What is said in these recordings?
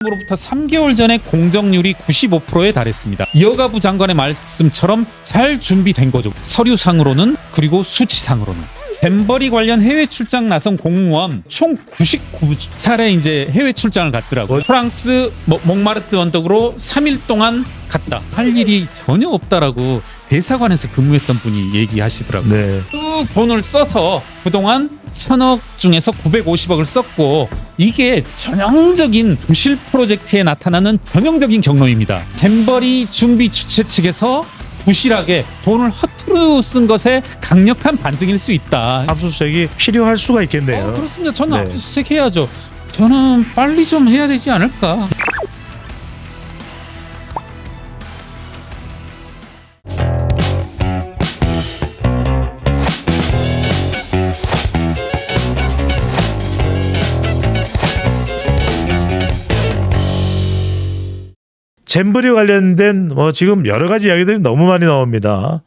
로부터 3개월 전에 공정률이 95%에 달했습니다. 여가부 장관의 말씀처럼 잘 준비된 거죠. 서류상으로는 그리고 수치상으로는. 잼버리 관련 해외 출장 나선 공무원 총 99차례 이제 해외 출장을 갔더라고요. 프랑스 몽마르트 언덕으로 3일 동안 갔다. 할 일이 전혀 없다라고 대사관에서 근무했던 분이 얘기하시더라고요. 네. 쭉 돈을 써서 그동안 1000억 중에서 950억을 썼고, 이게 전형적인 부실 프로젝트에 나타나는 전형적인 경로입니다. 잼버리 준비 주최 측에서 부실하게 돈을 허투루 쓴 것에 강력한 반증일 수 있다. 압수수색이 필요할 수가 있겠네요. 그렇습니다. 저는 네. 압수수색 해야죠. 저는 빨리 좀 해야 되지 않을까. 잼버리 관련된 지금 여러 가지 이야기들이 너무 많이 나옵니다.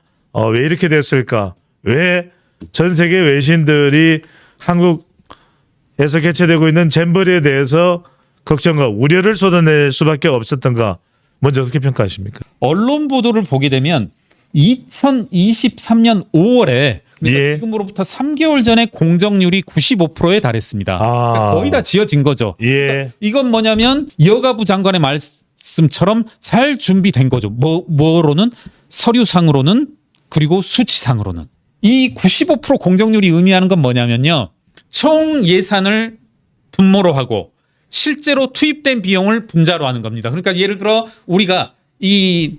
왜 이렇게 됐을까? 왜 전 세계 외신들이 한국에서 개최되고 있는 잼버리에 대해서 걱정과 우려를 쏟아낼 수밖에 없었던가? 먼저 어떻게 평가하십니까? 언론 보도를 보게 되면 2023년 5월에 예. 지금으로부터 3개월 전에 공정률이 95%에 달했습니다. 그러니까 거의 다 지어진 거죠. 예. 그러니까 이건 뭐냐면 여가부 장관의 말씀처럼 잘 준비된 거죠. 뭐로는 서류상으로는 그리고 수치상으로는. 이 95% 공정률이 의미하는 건 뭐냐면요. 총 예산을 분모로 하고 실제로 투입된 비용을 분자로 하는 겁니다. 그러니까 예를 들어 우리가 이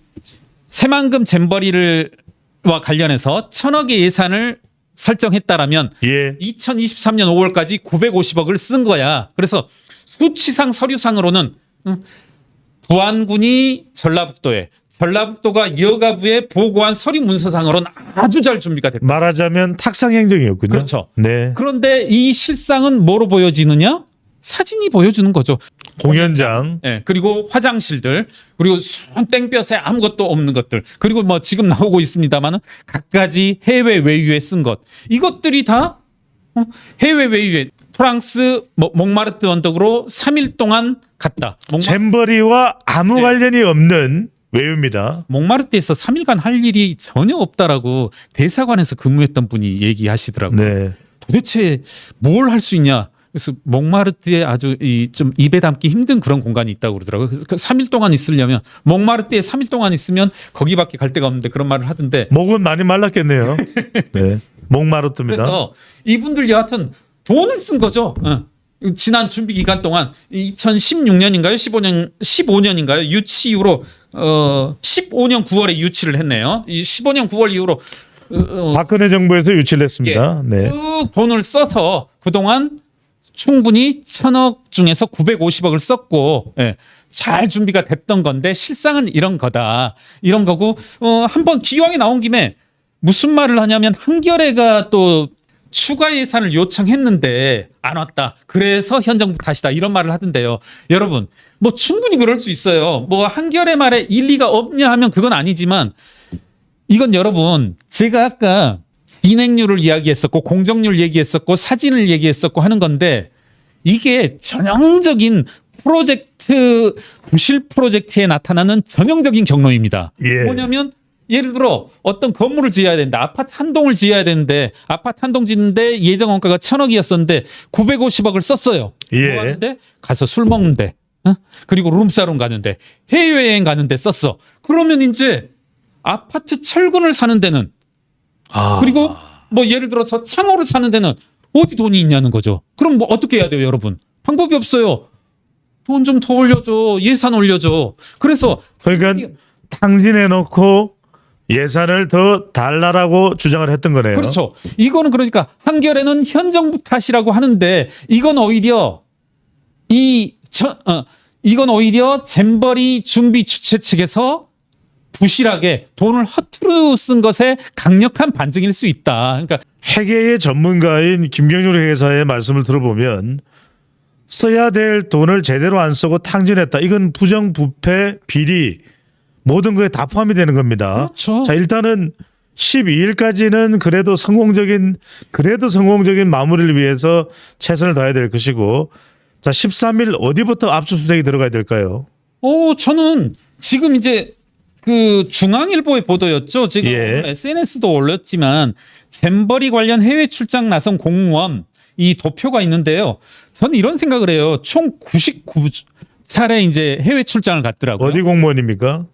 새만금 잼버리와 관련해서 1000억의 예산을 설정했다라면 예. 2023년 5월까지 950억을 쓴 거야. 그래서 수치상 서류상으로는 부안군이 전라북도에, 전라북도가 여가부에 보고한 서류 문서상으로는 아주 잘 준비가 됐다. 말하자면 탁상행정이었군요. 그렇죠. 네. 그런데 이 실상은 뭐로 보여지느냐? 사진이 보여주는 거죠. 공연장. 네, 그리고 화장실들, 그리고 손 땡볕에 아무것도 없는 것들, 그리고 뭐 지금 나오고 있습니다만은 갖가지 해외 외유에 쓴 것, 이것들이 다 해외 외유에 프랑스 몽마르트 언덕으로 3일 동안 갔다. 잼버리와 아무 네. 관련이 없는 외유입니다. 몽마르트에서 3일간 할 일이 전혀 없다라고 대사관에서 근무했던 분이 얘기하시더라고요. 네. 도대체 뭘 할 수 있냐? 그래서 몽마르트에 아주 좀 입에 담기 힘든 그런 공간이 있다고 그러더라고요. 그래서 3일 동안 있으려면 몽마르트에 3일 동안 있으면 거기밖에 갈 데가 없는데 그런 말을 하던데. 목은 많이 말랐겠네요. 네. 몽마르트입니다. 그래서 이분들 여하튼 돈을 쓴 거죠. 지난 준비 기간 동안 2016년인가요? 15년인가요? 유치 이후로 15년 9월에 유치를 했네요. 이 15년 9월 이후로 박근혜 정부에서 유치를 했습니다. 네. 쭉 돈을 써서 그동안 충분히 1000억 중에서 950억을 썼고, 잘 준비가 됐던 건데 실상은 이런 거다. 이런 거고, 한번 기왕에 나온 김에 무슨 말을 하냐면 한겨레가 또 추가 예산을 요청했는데 안 왔다. 그래서 현 정부 탓이다. 이런 말을 하던데요. 여러분, 뭐 충분히 그럴 수 있어요. 뭐 한겨레 말에 일리가 없냐 하면 그건 아니지만, 이건 여러분, 제가 아까 진행률을 이야기했었고 공정률 얘기했었고 사진을 얘기했었고 하는 건데, 이게 전형적인 프로젝트, 부실 프로젝트에 나타나는 전형적인 경로입니다. 예. 뭐냐면 예를 들어 어떤 건물을 지어야 되는데, 아파트 한 동을 지어야 되는데, 아파트 한 동 짓는데 예정 원가가 1000억이었었는데 950억을 썼어요. 예. 뭐 하는데? 가서 술 먹는데, 그리고 룸사롱 가는데, 해외여행 가는데 썼어. 그러면 이제 아파트 철근을 사는 데는, 그리고 뭐 예를 들어서 창호를 사는 데는 어디 돈이 있냐는 거죠. 그럼 뭐 어떻게 해야 돼요, 여러분? 방법이 없어요. 돈 좀 더 올려줘. 예산 올려줘. 그래서 그러니까 탕진해 놓고 예산을 더 달라라고 주장을 했던 거네요. 그렇죠. 이거는 그러니까 한겨레는 현 정부 탓이라고 하는데, 이건 오히려 이건 오히려 잼버리 준비 주최 측에서 부실하게 돈을 허투루 쓴 것에 강력한 반증일 수 있다. 그러니까 회계의 전문가인 김경률 회계사의 말씀을 들어보면 써야 될 돈을 제대로 안 쓰고 탕진했다. 이건 부정부패, 비리 모든 거에 다 포함이 되는 겁니다. 그렇죠. 자, 일단은 12일까지는 그래도 성공적인 마무리를 위해서 최선을 다해야 될 것이고, 자, 13일 어디부터 압수수색이 들어가야 될까요? 저는 지금 이제 그 중앙일보의 보도였죠. 지금 예. SNS도 올렸지만 잼버리 관련 해외 출장 나선 공무원 이 도표가 있는데요. 저는 이런 생각을 해요. 총 99차례 이제 해외 출장을 갔더라고요. 어디 공무원입니까?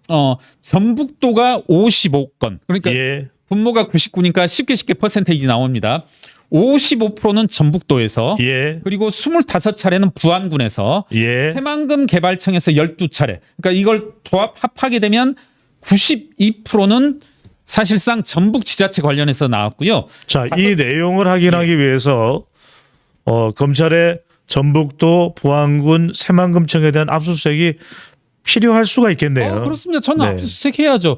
전북도가 55건. 그러니까 예. 분모가 99니까 쉽게 퍼센테이지 나옵니다. 55%는 전북도에서 예. 그리고 25차례는 부안군에서 예. 새만금 개발청에서 12차례. 그러니까 이걸 합하게 되면 92%는 사실상 전북 지자체 관련해서 나왔고요. 자, 이 내용을 확인하기 위해서 검찰의 전북도, 부안군, 새만금청에 대한 압수수색이 필요할 수가 있겠네요. 그렇습니다. 저는 네. 압수수색 해야죠.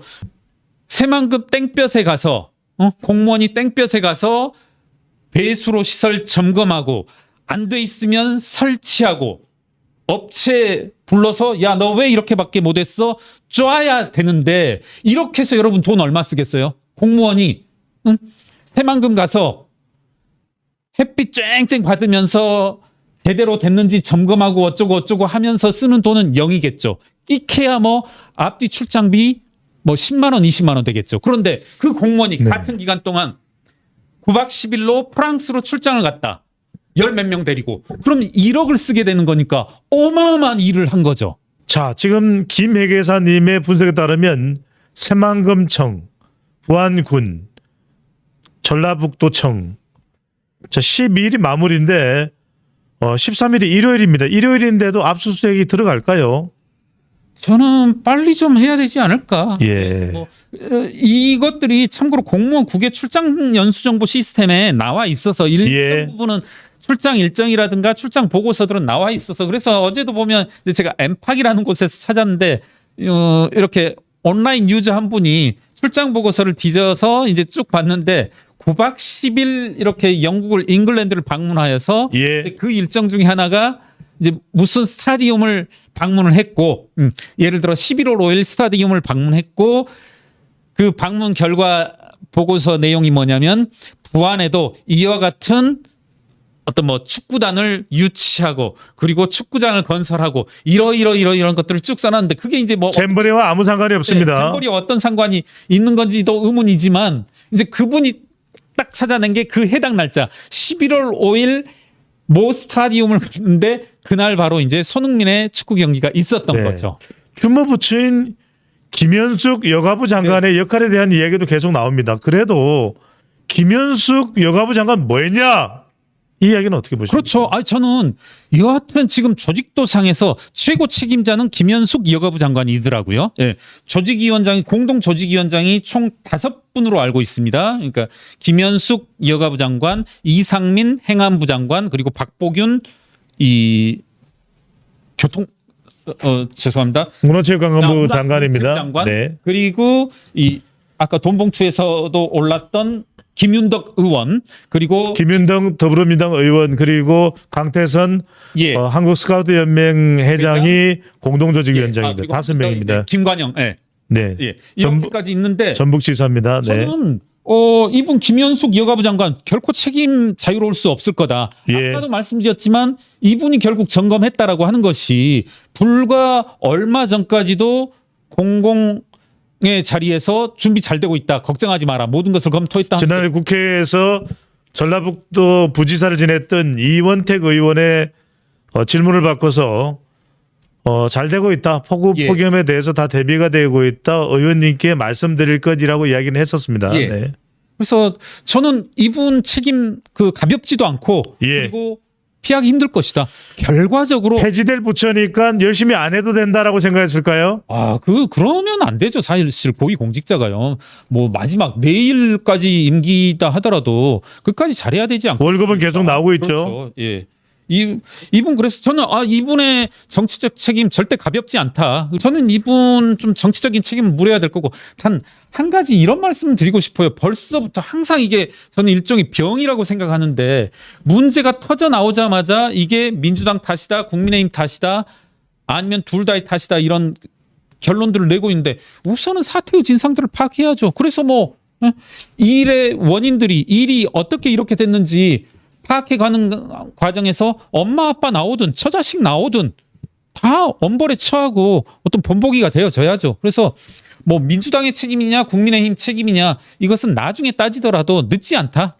새만금 땡볕에 가서 공무원이 땡볕에 가서 배수로 시설 점검하고 안 돼 있으면 설치하고 업체 불러서 야 너 왜 이렇게밖에 못했어 쪄야 되는데 이렇게 해서 여러분 돈 얼마 쓰겠어요? 공무원이 새만금 가서 햇빛 쨍쨍 받으면서 제대로 됐는지 점검하고 어쩌고 하면서 쓰는 돈은 0이겠죠. 끼케야 뭐 앞뒤 출장비 뭐 10만 원 20만 원 되겠죠. 그런데 그 공무원이 네. 같은 기간 동안 9박 10일로 프랑스로 출장을 갔다. 열 몇 명 데리고. 그럼 1억을 쓰게 되는 거니까 어마어마한 일을 한 거죠. 자, 지금 김 회계사님의 분석에 따르면 새만금청, 부안군, 전라북도청. 자, 12일이 마무리인데 13일이 일요일입니다. 일요일인데도 압수수색이 들어갈까요? 저는 빨리 좀 해야 되지 않을까. 예. 뭐, 이것들이 참고로 공무원 국외 출장 연수 정보 시스템에 나와 있어서 일정 예. 부분은 출장 일정이라든가 출장 보고서들은 나와 있어서 그래서 어제도 보면 이제 제가 엠팍이라는 곳에서 찾았는데 이렇게 온라인 유저 한 분이 출장 보고서를 뒤져서 이제 쭉 봤는데 9박 10일 이렇게 영국을 잉글랜드를 방문하여서 예. 이제 그 일정 중에 하나가 이제 무슨 스타디움을 방문을 했고 예를 들어 11월 5일 스타디움을 방문했고 그 방문 결과 보고서 내용이 뭐냐면 부안에도 이와 같은 어떤 뭐 축구단을 유치하고 그리고 축구장을 건설하고 이런 것들을 쭉 써놨는데 그게 이제 뭐 잼버리와 아무 상관이 없습니다. 잼버리와 어떤 상관이 있는 건지도 의문이지만 이제 그분이 딱 찾아낸 게 그 해당 날짜 11월 5일 모 스타디움을 갔는데 그날 바로 이제 손흥민의 축구 경기가 있었던 네. 거죠. 주무부처인 김현숙 여가부 장관의 역할에 대한 이야기도 계속 나옵니다. 그래도 김현숙 여가부 장관 뭐했냐? 이 이야기는 어떻게 보십니까? 그렇죠. 저는 여하튼 지금 조직도상에서 최고 책임자는 김현숙 여가부 장관이더라고요. 예. 공동 조직위원장이 총 5분으로 알고 있습니다. 그러니까 김현숙 여가부 장관, 이상민 행안부 장관, 그리고 박보균 죄송합니다. 문화체육관광부 장관입니다. 장관, 네. 그리고 이 아까 돈봉투에서도 올랐던 김윤덕 의원 그리고 김윤동 더불어민주당 의원 그리고 강태선 예. 한국 스카우트 연맹 회장이 공동조직위원장입니다. 그리고 5명입니다. 김관영, 예, 네. 예, 이렇게까지 있는데 전북지사입니다. 네. 저는 이분 김현숙 여가부 장관 결코 책임 자유로울 수 없을 거다. 예. 아까도 말씀드렸지만 이분이 결국 점검했다라고 하는 것이 불과 얼마 전까지도 공공의 자리에서 준비 잘 되고 있다. 걱정하지 마라. 모든 것을 검토했다. 지난해 국회에서 전라북도 부지사를 지냈던 이원택 의원의 질문을 받고서 잘 되고 있다. 예. 폭염에 대해서 다 대비가 되고 있다. 의원님께 말씀드릴 것이라고 이야기는 했었습니다. 예. 네. 그래서 저는 이분 책임 가볍지도 않고 예. 그리고 피하기 힘들 것이다. 결과적으로 폐지될 부처니까 열심히 안 해도 된다라고 생각했을까요? 그러면 안 되죠. 사실 고위 공직자가요. 뭐 마지막 내일까지 임기다 하더라도 끝까지 잘해야 되지 않고 월급은 계속 나오고 있죠. 그렇죠. 예. 이분 그래서 저는 이분의 정치적 책임 절대 가볍지 않다. 저는 이분 좀 정치적인 책임을 물어야 될 거고 단 한 가지 이런 말씀을 드리고 싶어요. 벌써부터 항상 이게 저는 일종의 병이라고 생각하는데 문제가 터져 나오자마자 이게 민주당 탓이다, 국민의힘 탓이다, 아니면 둘 다의 탓이다 이런 결론들을 내고 있는데 우선은 사태의 진상들을 파악해야죠. 그래서 뭐 일의 원인들이 일이 어떻게 이렇게 됐는지 파악해가는 과정에서 엄마 아빠 나오든 처자식 나오든 다 엄벌에 처하고 어떤 본보기가 되어져야죠. 그래서 뭐 민주당의 책임이냐 국민의힘 책임이냐 이것은 나중에 따지더라도 늦지 않다.